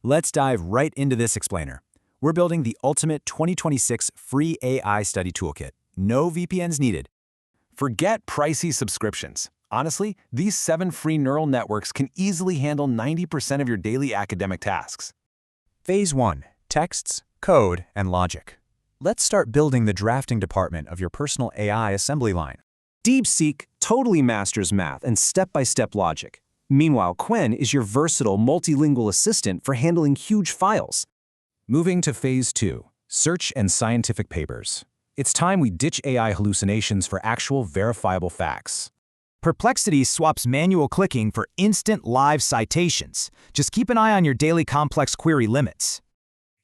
Let's dive right into this explainer. We're building the ultimate 2026 free AI study toolkit. No VPNs needed. Forget pricey subscriptions. Honestly, these 7 free neural networks can easily handle 90% of your daily academic tasks. Phase 1. Texts, code, and logic. Let's start building the drafting department of your personal AI assembly line. DeepSeek totally masters math and step-by-step logic. Meanwhile, Qwen is your versatile multilingual assistant for handling huge files. Moving to Phase 2. Search and scientific papers. It's time we ditch AI hallucinations for actual verifiable facts. Perplexity swaps manual clicking for instant live citations. Just keep an eye on your daily complex query limits.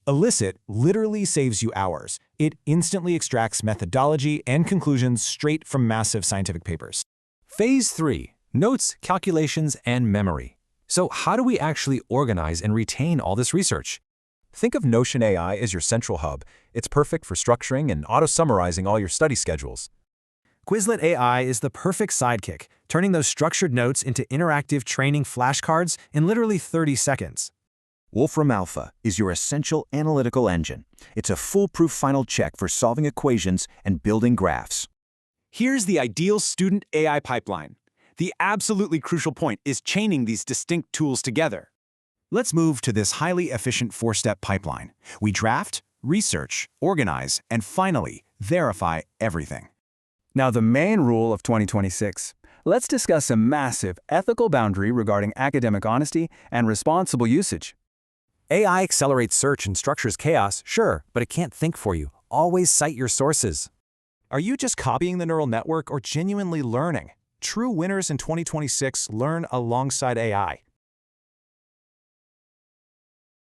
Elicit literally saves you hours. It instantly extracts methodology and conclusions straight from massive scientific papers. Phase 3. Notes, calculations, and memory. So how do we actually organize and retain all this research? Think of Notion AI as your central hub. It's perfect for structuring and auto-summarizing all your study schedules. Quizlet AI is the perfect sidekick, turning those structured notes into interactive training flashcards in literally 30 seconds. Wolfram Alpha is your essential analytical engine. It's a foolproof final check for solving equations and building graphs. Here's the ideal student AI pipeline. The absolutely crucial point is chaining these distinct tools together. Let's move to this highly efficient 4-step pipeline. We draft, research, organize, and finally, verify everything. Now the main rule of 2026. Let's discuss a massive ethical boundary regarding academic honesty and responsible usage. AI accelerates search and structures chaos, sure, but it can't think for you. Always cite your sources. Are you just copying the neural network or genuinely learning? True winners in 2026 learn alongside AI.